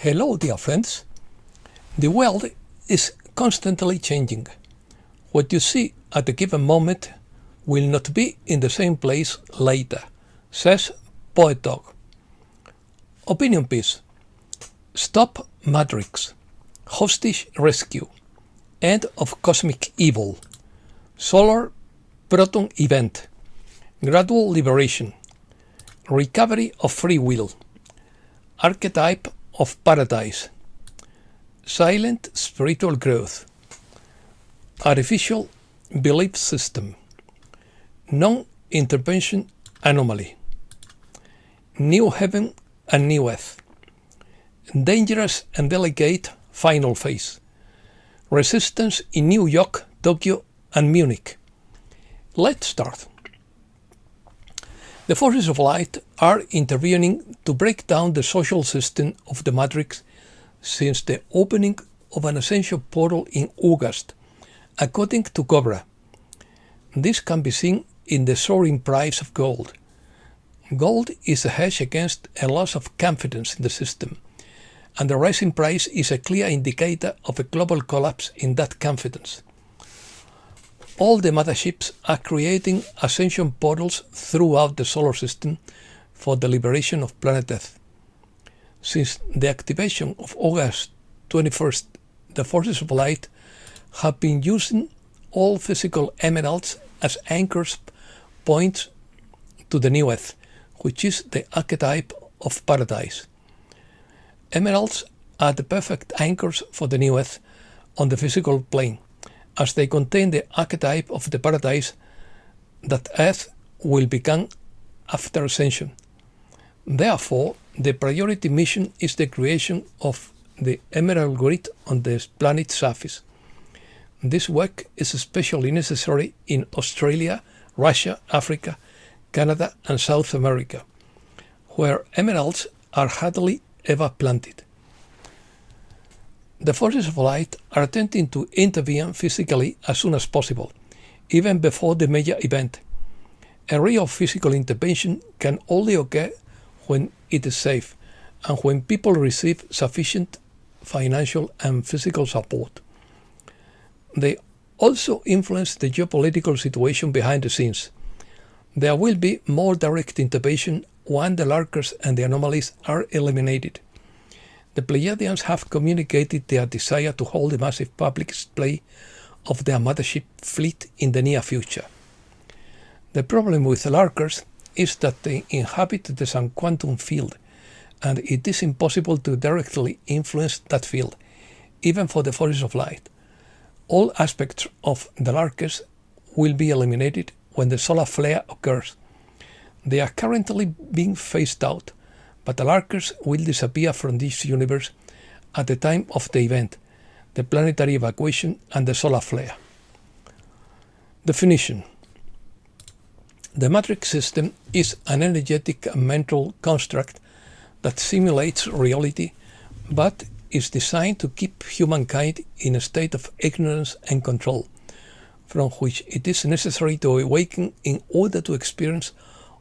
Hello, dear friends. The world is constantly changing. What you see at a given moment will not be in the same place later, says Poet Dog. Opinion piece. Stop Matrix. Hostage rescue. End of cosmic evil. Solar proton event. Gradual liberation. Recovery of free will. Archetype of paradise. Silent spiritual growth. Artificial belief system. Non-intervention anomaly. New heaven and new earth. Dangerous and delicate final phase. Resistance in New York, Tokyo, and Munich. Let's start. The forces of light are intervening to break down the social system of the Matrix since the opening of an ascension portal in August, according to Cobra. This can be seen in the soaring price of gold. Gold is a hedge against a loss of confidence in the system, and the rising price is a clear indicator of a global collapse in that confidence. All the motherships are creating ascension portals throughout the solar system for the liberation of planet Earth. Since the activation of August 21st, the forces of light have been using all physical emeralds as anchors points to the new Earth, which is the archetype of paradise. Emeralds are the perfect anchors for the new Earth on the physical plane, as they contain the archetype of the paradise that Earth will become after ascension. Therefore, the priority mission is the creation of the emerald grid on the planet's surface. This work is especially necessary in Australia, Russia, Africa, Canada, and South America, where emeralds are hardly ever planted. The forces of light are attempting to intervene physically as soon as possible, even before the major event. A real physical intervention can only occur when it is safe and when people receive sufficient financial and physical support. They also influence the geopolitical situation behind the scenes. There will be more direct intervention when the lurkers and the anomalies are eliminated. The Pleiadians have communicated their desire to hold a massive public display of their mothership fleet in the near future. The problem with the lurkers is that they inhabit the subquantum field, and it is impossible to directly influence that field, even for the forces of light. All aspects of the lurkers will be eliminated when the solar flare occurs. They are currently being phased out, but the lurkers will disappear from this universe at the time of the event, the planetary evacuation and the solar flare. Definition. The matrix system is an energetic and mental construct that simulates reality, but is designed to keep humankind in a state of ignorance and control, from which it is necessary to awaken in order to experience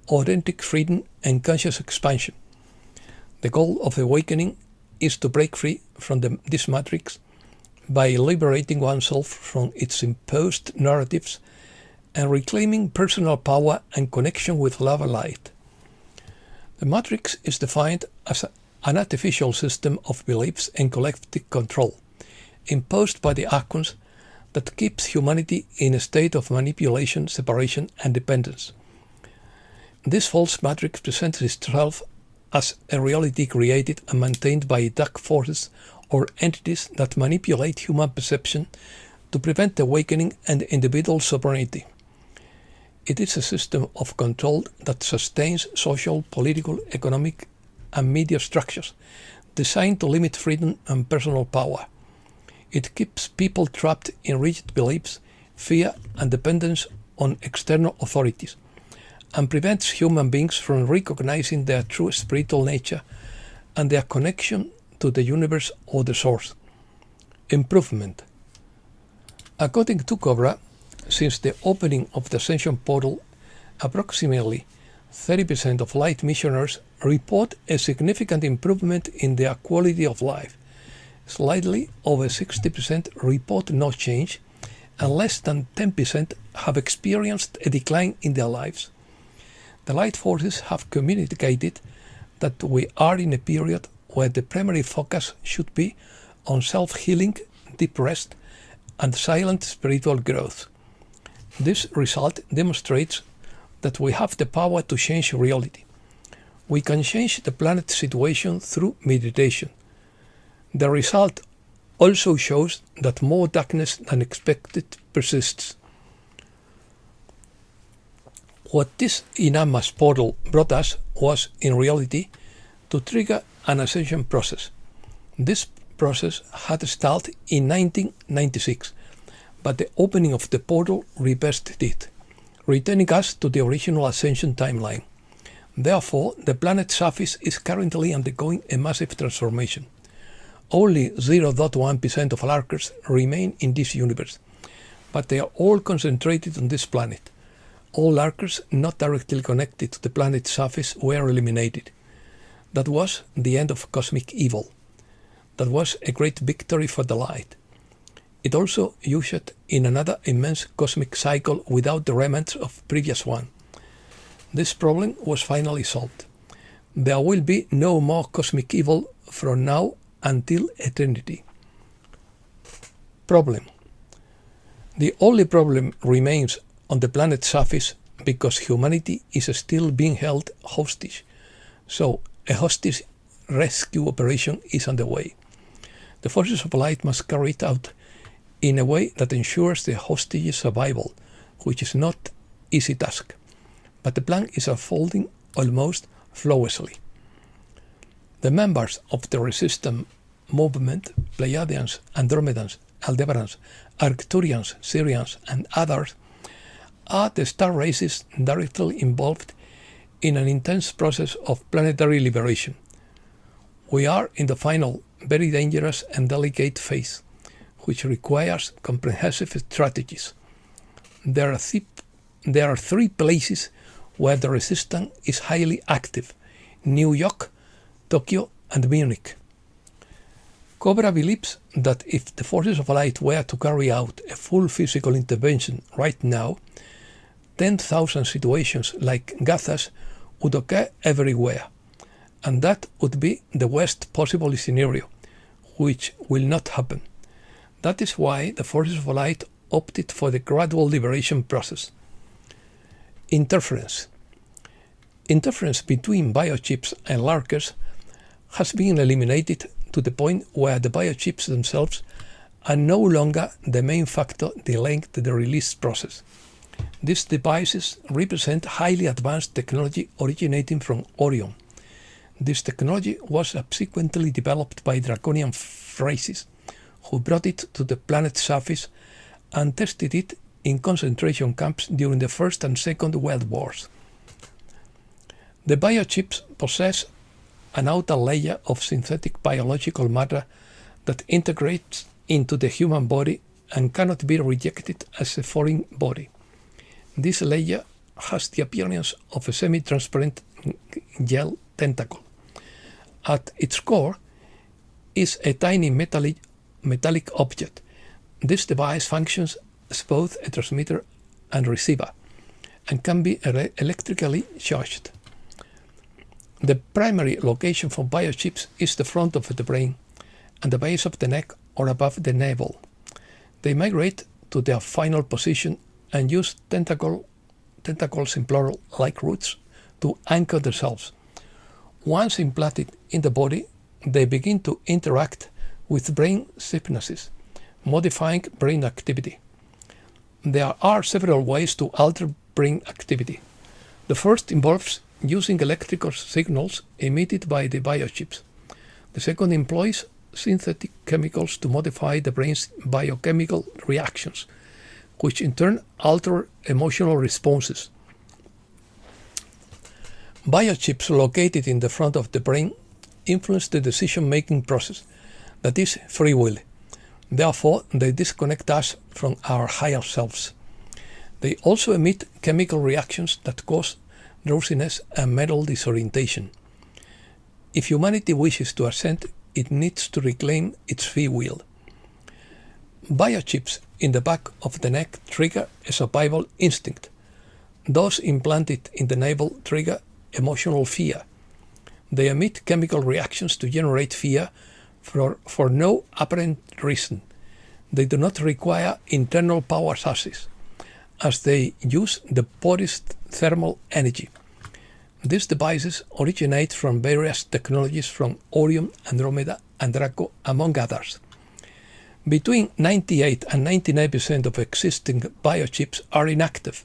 authentic freedom and conscious expansion. The goal of awakening is to break free from this matrix by liberating oneself from its imposed narratives and reclaiming personal power and connection with love and light. The matrix is defined as an artificial system of beliefs and collective control imposed by the archons that keeps humanity in a state of manipulation, separation, and dependence. This false matrix presents itself as a reality created and maintained by dark forces or entities that manipulate human perception to prevent awakening and individual sovereignty. It is a system of control that sustains social, political, economic, and media structures designed to limit freedom and personal power. It keeps people trapped in rigid beliefs, fear, and dependence on external authorities, and prevents human beings from recognizing their true spiritual nature and their connection to the universe or the source. Improvement. According to Cobra, since the opening of the Ascension portal, approximately 30% of light missioners report a significant improvement in their quality of life. Slightly over 60% report no change, and less than 10% have experienced a decline in their lives. The light forces have communicated that we are in a period where the primary focus should be on self-healing, deep rest, and silent spiritual growth. This result demonstrates that we have the power to change reality. We can change the planet's situation through meditation. The result also shows that more darkness than expected persists. What this enormous portal brought us was, in reality, to trigger an ascension process. This process had started in 1996, but the opening of the portal reversed it, returning us to the original ascension timeline. Therefore, the planet's surface is currently undergoing a massive transformation. Only 0.1% of lurkers remain in this universe, but they are all concentrated on this planet. All lurkers not directly connected to the planet's surface were eliminated. That was the end of cosmic evil. That was a great victory for the light. It also ushered in another immense cosmic cycle without the remnants of previous one. This problem was finally solved. There will be no more cosmic evil from now until eternity. Problem. The only problem remains on the planet's surface because humanity is still being held hostage. So a hostage rescue operation is underway. The forces of light must carry it out in a way that ensures the hostage's survival, which is not an easy task. But the plan is unfolding almost flawlessly. The members of the resistance movement, Pleiadians, Andromedans, Aldebarans, Arcturians, Sirians, and others, are the star races directly involved in an intense process of planetary liberation. We are in the final, very dangerous and delicate phase, which requires comprehensive strategies. There are three places where the resistance is highly active: New York, Tokyo, and Munich. Cobra believes that if the forces of light were to carry out a full physical intervention right now, 10,000 situations like Gazas would occur everywhere, and that would be the worst possible scenario, which will not happen. That is why the forces of light opted for the gradual liberation process. Interference. Interference between biochips and lurkers has been eliminated to the point where the biochips themselves are no longer the main factor delaying the release process. These devices represent highly advanced technology originating from Orion. This technology was subsequently developed by Draconian races, who brought it to the planet's surface and tested it in concentration camps during the First and Second World Wars. The biochips possess an outer layer of synthetic biological matter that integrates into the human body and cannot be rejected as a foreign body. This layer has the appearance of a semi-transparent gel tentacle. At its core is a tiny metallic object. This device functions as both a transmitter and receiver and can be electrically charged. The primary location for biochips is the front of the brain and the base of the neck or above the navel. They migrate to their final position and use tentacles in plural like roots to anchor themselves. Once implanted in the body, they begin to interact with brain synapses, modifying brain activity. There are several ways to alter brain activity. The first involves using electrical signals emitted by the biochips. The second employs synthetic chemicals to modify the brain's biochemical reactions, which in turn alter emotional responses. Biochips located in the front of the brain influence the decision-making process, that is, free will. Therefore, they disconnect us from our higher selves. They also emit chemical reactions that cause drowsiness and mental disorientation. If humanity wishes to ascend, it needs to reclaim its free will. Biochips in the back of the neck trigger a survival instinct. Those implanted in the navel trigger emotional fear. They emit chemical reactions to generate fear for no apparent reason. They do not require internal power sources, as they use the body's thermal energy. These devices originate from various technologies from Orion, Andromeda, and Draco, among others. Between 98 and 99% of existing biochips are inactive,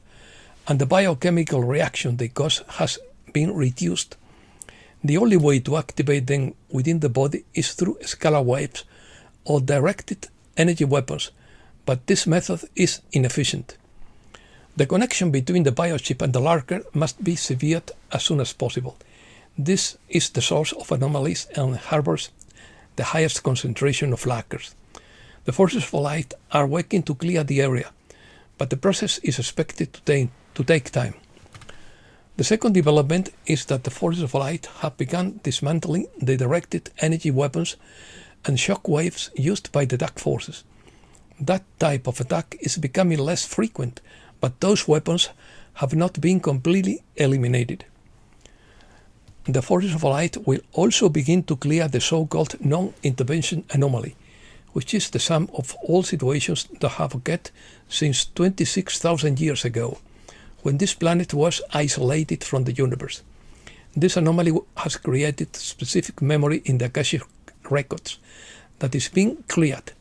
and the biochemical reaction they cause has been reduced. The only way to activate them within the body is through scalar waves or directed energy weapons, but this method is inefficient. The connection between the biochip and the lurker must be severed as soon as possible. This is the source of anomalies and harbors the highest concentration of lurkers. The forces of light are working to clear the area, but the process is expected to take time. The second development is that the forces of light have begun dismantling the directed energy weapons and shock waves used by the dark forces. That type of attack is becoming less frequent, but those weapons have not been completely eliminated. The forces of light will also begin to clear the so-called non-intervention anomaly, which is the sum of all situations that have occurred since 26,000 years ago, when this planet was isolated from the universe. This anomaly has created specific memory in the Akashic records that is being cleared.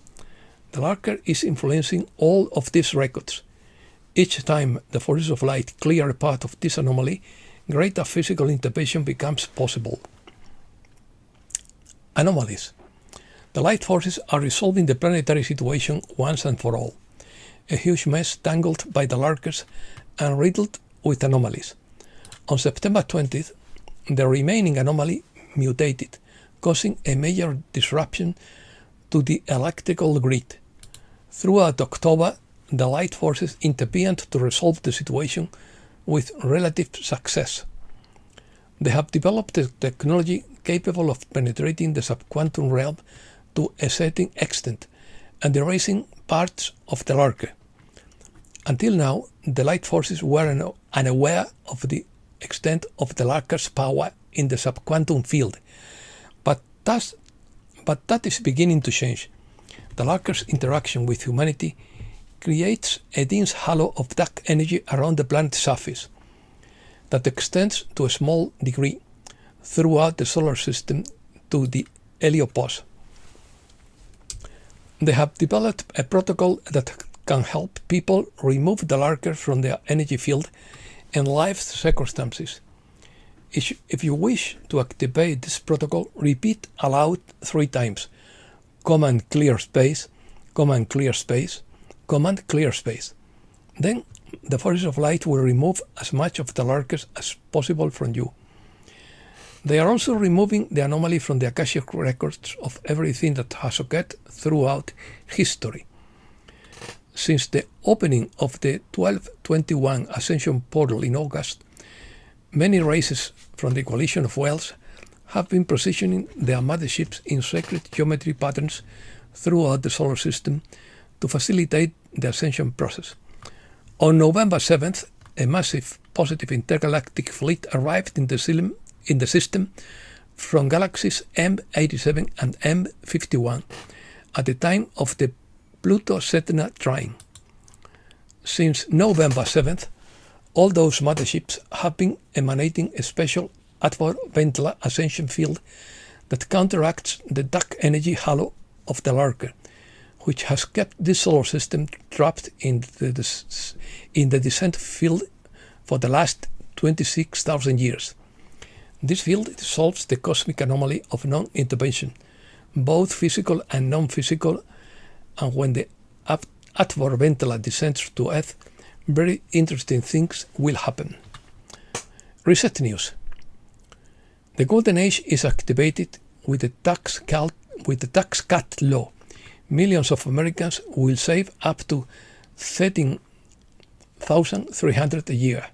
The lurker is influencing all of these records. Each time the forces of light clear a part of this anomaly, greater physical intervention becomes possible. Anomalies. The light forces are resolving the planetary situation once and for all. A huge mess tangled by the lurkers and riddled with anomalies. On September 20th, the remaining anomaly mutated, causing a major disruption to the electrical grid. Throughout October, the light forces intervened to resolve the situation with relative success. They have developed a technology capable of penetrating the subquantum realm to a certain extent and erasing parts of the lurker. Until now, the light forces were unaware of the extent of the lurker's power in the subquantum field, but that is beginning to change. The lurker's interaction with humanity creates a dense halo of dark energy around the planet's surface that extends to a small degree throughout the solar system to the heliopause. They have developed a protocol that can help people remove the lurker from their energy field in life circumstances. If you wish to activate this protocol, repeat aloud 3 times. Command clear space, command clear space, command clear space. Then the forces of light will remove as much of the lurkers as possible from you. They are also removing the anomaly from the Akashic records of everything that has occurred throughout history. Since the opening of the 1221 Ascension portal in August, many races from the Coalition of Wells have been positioning their motherships in sacred geometry patterns throughout the solar system to facilitate the ascension process. On November 7th, a massive positive intergalactic fleet arrived in the system from galaxies M87 and M51 at the time of the Pluto-Sedna trine. Since November 7th, all those motherships have been emanating a special Atvor-Ventla ascension field that counteracts the dark energy halo of the lurker, which has kept this solar system trapped in the descent field for the last 26,000 years. This field solves the cosmic anomaly of non-intervention, both physical and non-physical, and when the Atvor-Ventla descends to Earth, very interesting things will happen. Reset news. The Golden Age is activated with the tax cut law. Millions of Americans will save up to $13,300 a year.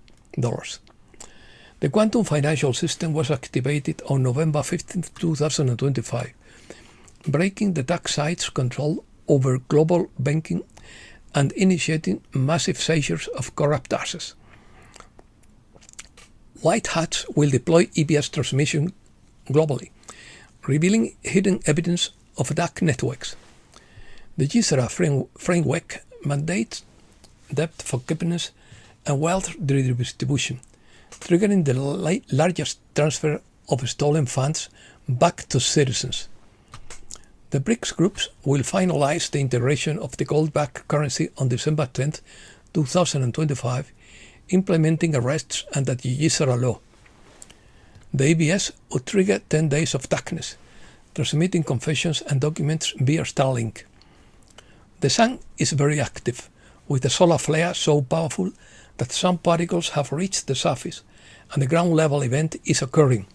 The The quantum financial system was activated on November 15, 2025, breaking the dark side's control over global banking and initiating massive seizures of corrupt assets. White hats will deploy EBS transmission globally, revealing hidden evidence of dark networks. The GSERA framework mandates debt forgiveness and wealth redistribution, triggering the largest transfer of stolen funds back to citizens. The BRICS groups will finalize the integration of the gold-backed currency on December 10, 2025, implementing arrests under the GSERA law. The EBS would trigger 10 days of darkness, transmitting confessions and documents via Starlink. The sun is very active, with a solar flare so powerful that some particles have reached the surface, and the ground-level event is occurring.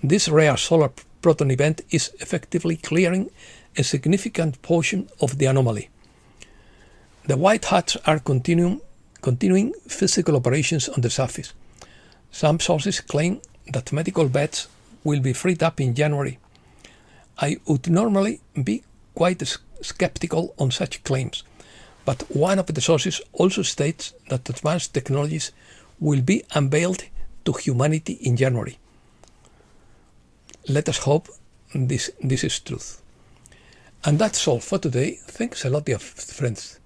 This rare solar proton event is effectively clearing a significant portion of the anomaly. The white hats are continuing physical operations on the surface. Some sources claim that medical beds will be freed up in January. I would normally be quite skeptical on such claims, but one of the sources also states that advanced technologies will be unveiled to humanity in January. Let us hope this is truth. And that's all for today. Thanks a lot, dear friends.